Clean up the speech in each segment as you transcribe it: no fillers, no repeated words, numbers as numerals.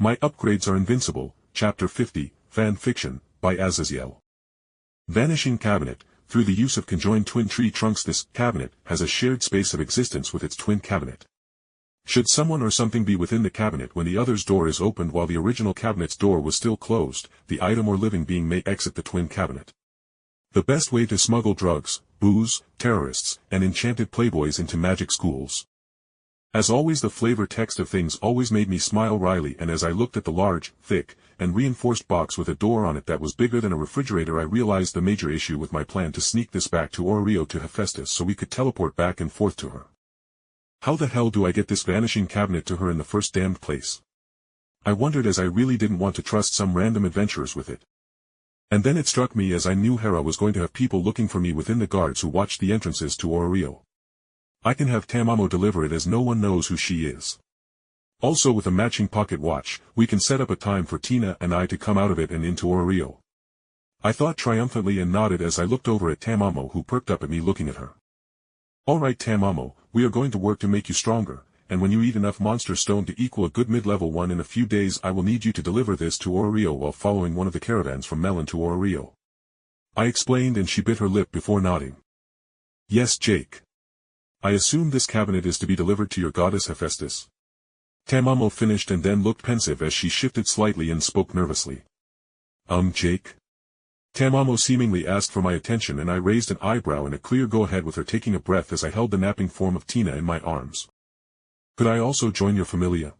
My upgrades are Invincible, Chapter 50, Fan Fiction, by Azazyel. Vanishing Cabinet. Through the use of conjoined twin tree trunks, this cabinet has a shared space of existence with its twin cabinet. Should someone or something be within the cabinet when the other's door is opened while the original cabinet's door was still closed, the item or living being may exit the twin cabinet. The best way to smuggle drugs, booze, terrorists, and enchanted playboys into magic schools. As always, the flavor text of things always made me smile wryly, and as I looked at the large, thick, and reinforced box with a door on it that was bigger than a refrigerator, I realized the major issue with my plan to sneak this back to Oreo to Hephaestus so we could teleport back and forth to her. How the hell do I get this vanishing cabinet to her in the first damned place? I wondered, as I really didn't want to trust some random adventurers with it. And then it struck me, as I knew Hera was going to have people looking for me within the guards who watched the entrances to Oreo. I can have Tamamo deliver it, as no one knows who she is. Also, with a matching pocket watch, we can set up a time for Tina and I to come out of it and into Oreo. I thought triumphantly and nodded as I looked over at Tamamo, who perked up at me looking at her. Alright Tamamo, we are going to work to make you stronger, and when you eat enough monster stone to equal a good mid-level one in a few days, I will need you to deliver this to Oreo while following one of the caravans from Melon to Oreo. I explained, and she bit her lip before nodding. Yes, Jake. I assume this cabinet is to be delivered to your goddess Hephaestus. Tamamo finished and then looked pensive as she shifted slightly and spoke nervously. Jake? Tamamo seemingly asked for my attention, and I raised an eyebrow in a clear go-ahead, with her taking a breath as I held the napping form of Tina in my arms. Could I also join your familia?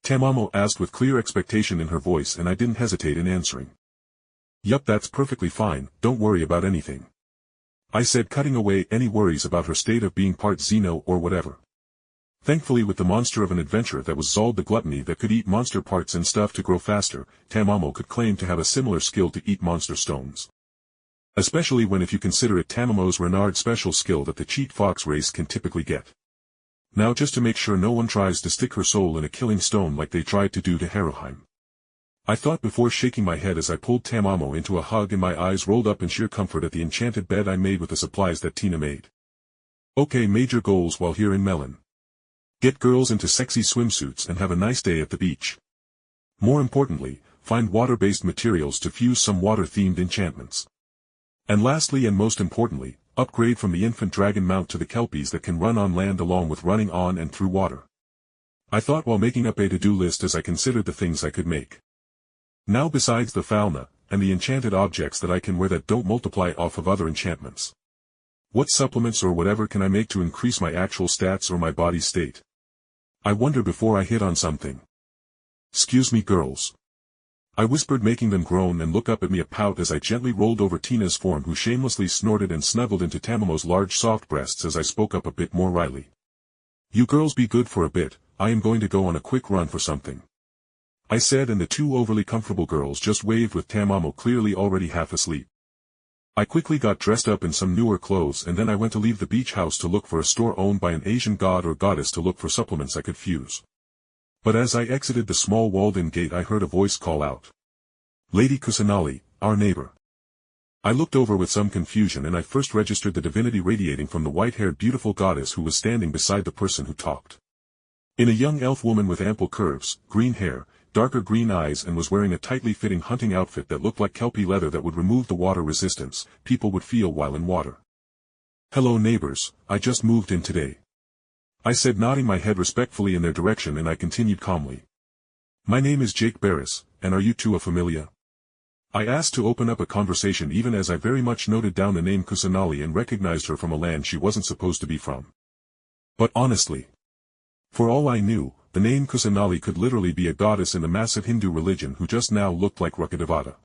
Tamamo asked with clear expectation in her voice, and I didn't hesitate in answering. Yup, that's perfectly fine, don't worry about anything. I said, cutting away any worries about her state of being part Xeno or whatever. Thankfully, with the monster of an adventurer that was Zald the Gluttony that could eat monster parts and stuff to grow faster, Tamamo could claim to have a similar skill to eat monster stones. Especially when, if you consider it, Tamamo's Renard special skill that the cheat fox race can typically get. Now, just to make sure no one tries to stick her soul in a killing stone like they tried to do to Heroheim. I thought before shaking my head as I pulled Tamamo into a hug, and my eyes rolled up in sheer comfort at the enchanted bed I made with the supplies that Tina made. Okay, major goals while here in Melon. Get girls into sexy swimsuits and have a nice day at the beach. More importantly, find water-based materials to fuse some water-themed enchantments. And lastly, and most importantly, upgrade from the infant dragon mount to the kelpies that can run on land along with running on and through water. I thought while making up a to-do list as I considered the things I could make. Now, besides the fauna, and the enchanted objects that I can wear that don't multiply off of other enchantments. What supplements or whatever can I make to increase my actual stats or my body's state? I wonder before I hit on something. Excuse me, girls. I whispered, making them groan and look up at me a pout as I gently rolled over Tina's form, who shamelessly snorted and snuggled into Tamamo's large soft breasts as I spoke up a bit more wryly. You girls be good for a bit, I am going to go on a quick run for something. I said, and the two overly comfortable girls just waved, with Tamamo clearly already half asleep. I quickly got dressed up in some newer clothes, and then I went to leave the beach house to look for a store owned by an Asian god or goddess to look for supplements I could fuse. But as I exited the small walled-in gate, I heard a voice call out. Lady Kusanali, our neighbor. I looked over with some confusion, and I first registered the divinity radiating from the white-haired beautiful goddess who was standing beside the person who talked. In a young elf woman with ample curves, green hair, darker green eyes, and was wearing a tightly fitting hunting outfit that looked like kelpie leather that would remove the water resistance people would feel while in water. Hello neighbors, I just moved in today. I said, nodding my head respectfully in their direction, and I continued calmly. My name is Jake Barris, and are you two a familia? I asked to open up a conversation, even as I very much noted down the name Kusanali and recognized her from a land she wasn't supposed to be from. But honestly, for all I knew, the name Kusanali could literally be a goddess in the massive Hindu religion who just now looked like Rukadevata.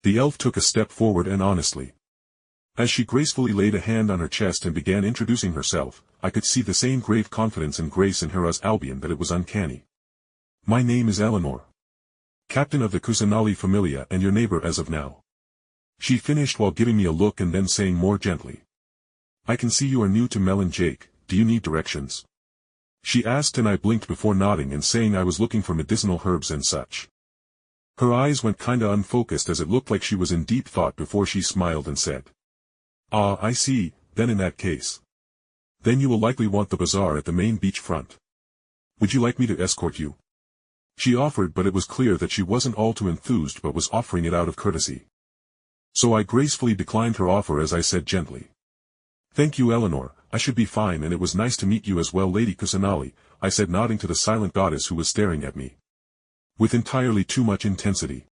The elf took a step forward, and honestly, as she gracefully laid a hand on her chest and began introducing herself, I could see the same grave confidence and grace in Hera's Albion that it was uncanny. My name is Eleanor, captain of the Kusanali familia and your neighbor as of now. She finished while giving me a look and then saying more gently. I can see you are new to Melon, Jake, do you need directions? She asked, and I blinked before nodding and saying I was looking for medicinal herbs and such. Her eyes went kinda unfocused as it looked like she was in deep thought before she smiled and said. Ah, I see, then in that case. Then you will likely want the bazaar at the main beach front. Would you like me to escort you? She offered, but it was clear that she wasn't all too enthused but was offering it out of courtesy. So I gracefully declined her offer as I said gently. "Thank you, Eleanor, I should be fine, and it was nice to meet you as well, Lady Kusanali," I said, nodding to the silent goddess who was staring at me with entirely too much intensity.